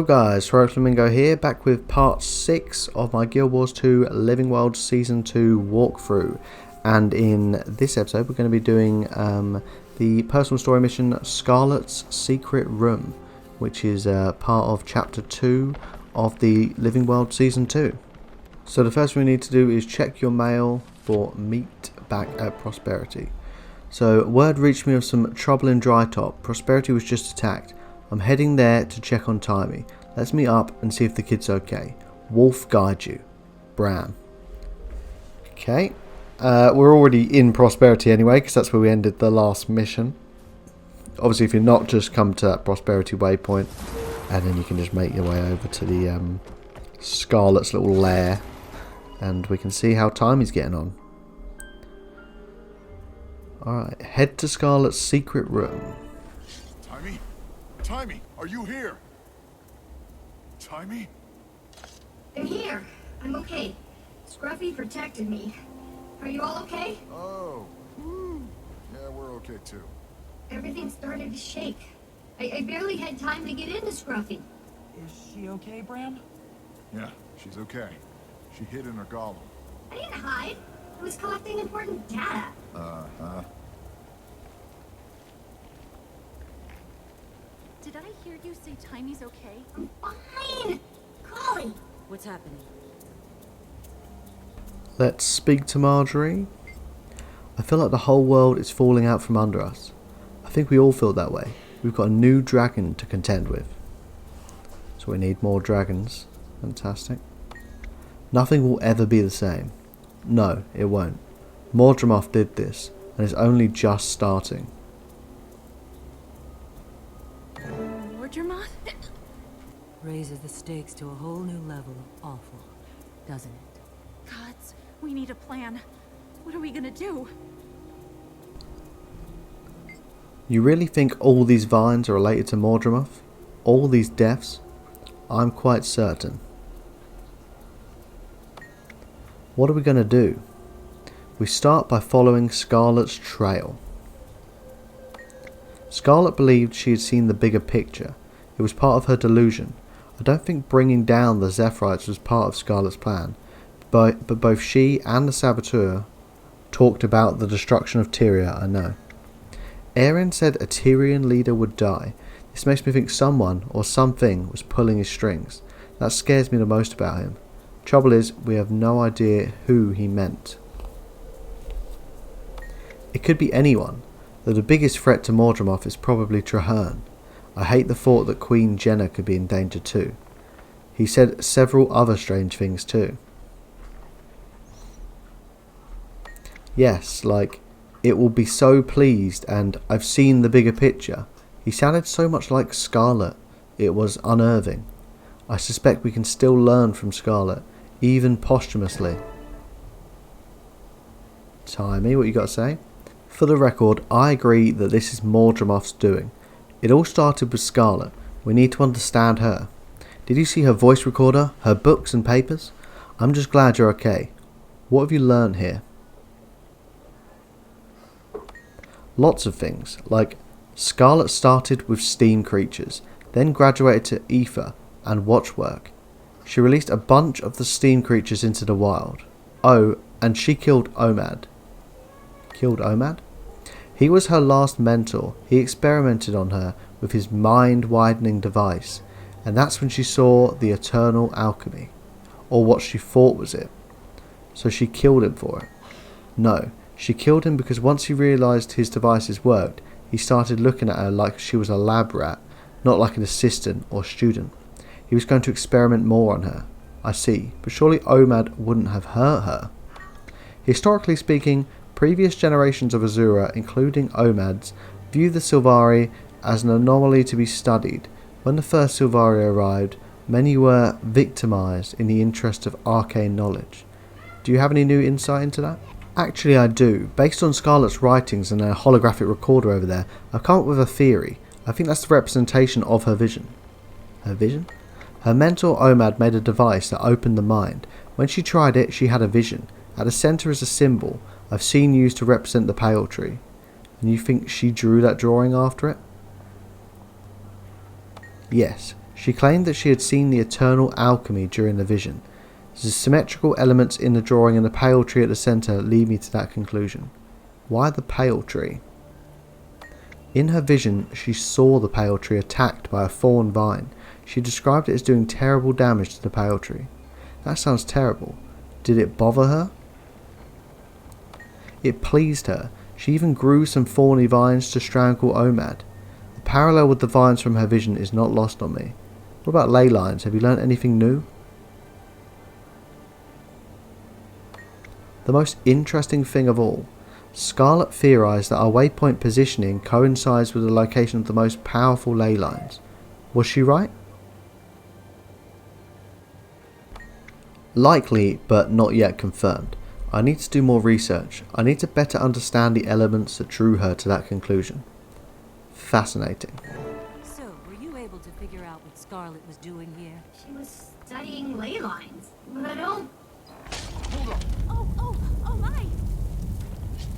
guys, Heroic Flamingo here, back with part 6 of my Guild Wars 2 Living Worlds Season 2 walkthrough. And in this episode we're going to be doing the personal story mission Scarlet's Secret Room, which is part of Chapter 2 of the Living Worlds Season 2. So the first thing we need to do is check your mail for meet back at Prosperity. So word reached me of some trouble in Drytop. Prosperity was just attacked. I'm heading there to check on Timmy. Let's meet up and see if the kid's okay. Wolf guide you. Bram. Okay. We're already in Prosperity anyway, because that's where we ended the last mission. Obviously, if you're not, just come to that Prosperity waypoint, and then you can just make your way over to the Scarlet's little lair, and we can see how Timmy's getting on. Alright, head to Scarlet's secret room. Timmy, are you here? Timmy? I'm here. I'm okay. Scruffy protected me. Are you all okay? Oh, yeah, we're okay too. Everything started to shake. I barely had time to get into Scruffy. Is she okay, Bram? Yeah, she's okay. She hid in her golem. I didn't hide. I was collecting important data. Uh-huh. Did I hear you say Timmy's okay? I'm fine. Collie. What's happening? Let's speak to Marjorie. I feel like the whole world is falling out from under us. I think we all feel that way. We've got a new dragon to contend with. So we need more dragons. Fantastic. Nothing will ever be the same. No, it won't. Mordremoth did this, and it's only just starting. Mordremoth? Raises the stakes to a whole new level of awful, doesn't it? Gods, we need a plan. What are we gonna do? You really think all these vines are related to Mordremoth? All these deaths? I'm quite certain. What are we going to do? We start by following Scarlet's trail. Scarlet believed she had seen the bigger picture. It was part of her delusion. I don't think bringing down the Zephyrites was part of Scarlet's plan, but both she and the Saboteur talked about the destruction of Tyria, I know. Aaron said a Tyrian leader would die. This makes me think someone or something was pulling his strings. That scares me the most about him. Trouble is, we have no idea who he meant. It could be anyone, though the biggest threat to Mordremoth is probably Traherne. I hate the thought that Queen Jenna could be in danger too. He said several other strange things too. Yes, like, it will be so pleased and I've seen the bigger picture. He sounded so much like Scarlet. It was unnerving. I suspect we can still learn from Scarlet, even posthumously. Timmy, what you got to say? For the record, I agree that this is Mordremoth's doing. It all started with Scarlet. We need to understand her. Did you see her voice recorder, her books and papers? I'm just glad you're okay. What have you learned here? Lots of things, like Scarlet started with steam creatures, then graduated to ether and watchwork. She released a bunch of the steam creatures into the wild. Oh, and she killed Omad. Killed Omad? He was her last mentor. He experimented on her with his mind-widening device, and that's when she saw the eternal alchemy, or what she thought was it. So she killed him for it. No, she killed him because once he realised his devices worked, he started looking at her like she was a lab rat, not like an assistant or student. He was going to experiment more on her. I see, but surely Omad wouldn't have hurt her. Historically speaking, previous generations of Azura, including Omads, viewed the Sylvari as an anomaly to be studied. When the first Sylvari arrived, many were victimized in the interest of arcane knowledge. Do you have any new insight into that? Actually I do. Based on Scarlet's writings and her holographic recorder over there, I've come up with a theory. I think that's the representation of her vision. Her vision? Her mentor Omad made a device that opened the mind. When she tried it, she had a vision. At the centre is a symbol I've seen used to represent the pale tree. And you think she drew that drawing after it? Yes, She claimed that she had seen the eternal alchemy during the vision. The symmetrical elements in the drawing and the pale tree at the centre lead me to that conclusion. Why the pale tree? In her vision, she saw the pale tree attacked by a thorn vine. She described it as doing terrible damage to the pale tree. That sounds terrible. Did it bother her? It pleased her. She even grew some thorny vines to strangle Omad. The parallel with the vines from her vision is not lost on me. What about ley lines? Have you learnt anything new? The most interesting thing of all, Scarlet theorised that our waypoint positioning coincides with the location of the most powerful ley lines. Was she right? Likely, but not yet confirmed. I need to do more research. I need to better understand the elements that drew her to that conclusion. Fascinating. So, were you able to figure out what Scarlet was doing here? She was studying ley lines, but I don't... Oh my!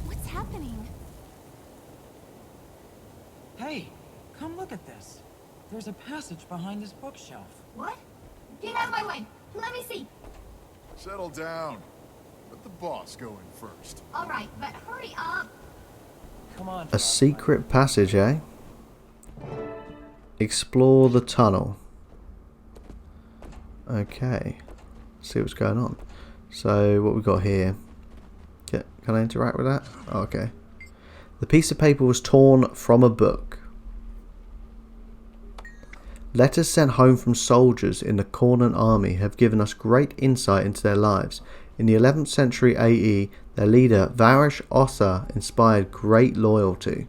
What's happening? Hey, come look at this. There's a passage behind this bookshelf. What? Get out of my way! Let me see! Settle down. Let the boss go in first. Alright, but hurry up! Come on. A secret passage, eh? Explore the tunnel. Okay. See what's going on. So, what we got here? Yeah, can I interact with that? Oh, okay. The piece of paper was torn from a book. Letters sent home from soldiers in the Cornan army have given us great insight into their lives. In the 11th century AE, their leader Varesh Ossa inspired great loyalty.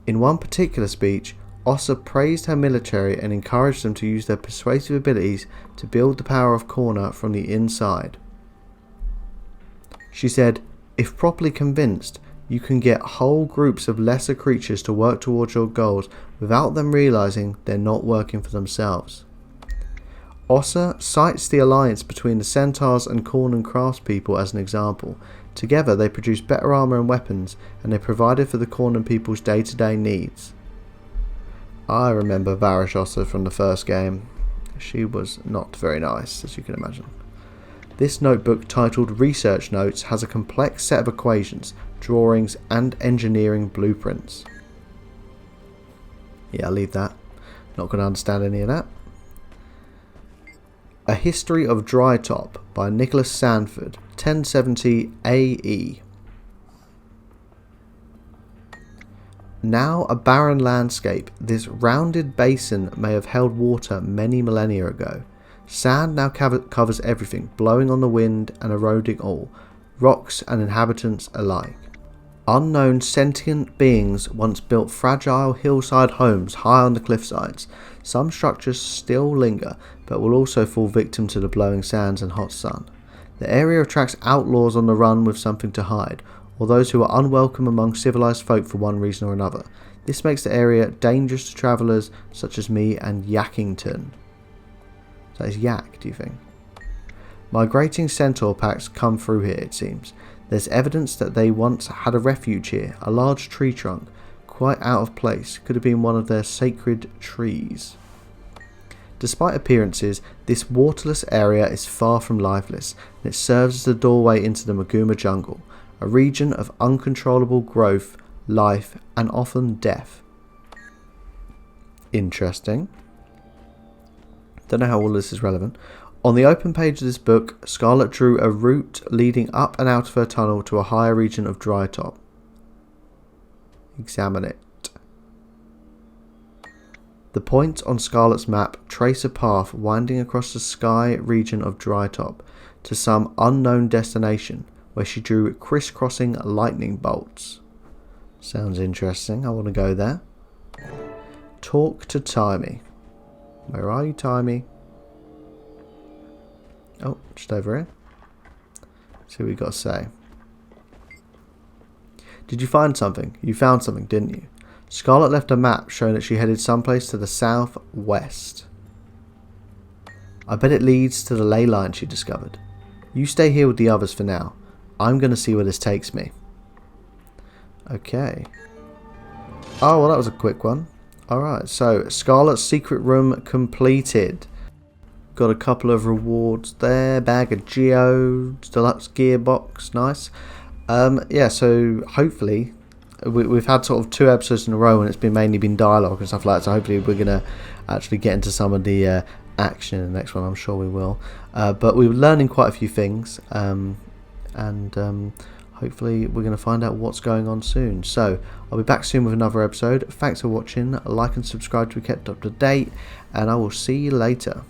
In one particular speech, Ossa praised her military and encouraged them to use their persuasive abilities to build the power of Corna from the inside. She said, "If properly convinced, you can get whole groups of lesser creatures to work towards your goals without them realizing they're not working for themselves." Ossa cites the alliance between the centaurs and Cornan craftspeople as an example. Together they produced better armour and weapons, and they provided for the Cornan people's day-to-day needs. I remember Varesh Ossa from the first game. She was not very nice, as you can imagine. This notebook, titled Research Notes, has a complex set of equations, drawings and engineering blueprints. Yeah, I'll leave that. Not going to understand any of that. A History of Drytop by Nicholas Sanford, 1070 AE. Now a barren landscape, this rounded basin may have held water many millennia ago. Sand now covers everything, blowing on the wind and eroding all, rocks and inhabitants alike. Unknown sentient beings once built fragile hillside homes high on the cliffsides. Some structures still linger, but will also fall victim to the blowing sands and hot sun. The area attracts outlaws on the run with something to hide, or those who are unwelcome among civilized folk for one reason or another. This makes the area dangerous to travellers such as me and Yackington. So that is Yak, do you think? Migrating centaur packs come through here, it seems. There's evidence that they once had a refuge here, a large tree trunk, quite out of place, could have been one of their sacred trees. Despite appearances, this waterless area is far from lifeless, and it serves as the doorway into the Maguma jungle, a region of uncontrollable growth, life, and often death. Interesting. Don't know how all this is relevant. On the open page of this book, Scarlet drew a route leading up and out of her tunnel to a higher region of Drytop. Examine it. The points on Scarlet's map trace a path winding across the sky region of Drytop to some unknown destination, where she drew crisscrossing lightning bolts. Sounds interesting. I want to go there. Talk to Timey. Where are you, Timey? Oh, just over here. See what we got to say. Did you find something? You found something, didn't you? Scarlet left a map showing that she headed someplace to the southwest. I bet it leads to the ley line she discovered. You stay here with the others for now. I'm going to see where this takes me. Okay. Oh, well, that was a quick one. Alright, so Scarlet's secret room completed. Got a couple of rewards there. Bag of geodes, deluxe gearbox, nice. Yeah, so hopefully we've had sort of 2 episodes in a row and it's mainly been dialogue and stuff like that. So hopefully we're gonna actually get into some of the action in the next one. I'm sure we will. But we're learning quite a few things, and hopefully we're going to find out what's going on soon. So I'll be back soon with another episode. Thanks for watching. Like and subscribe to be kept up to date, and I will see you later.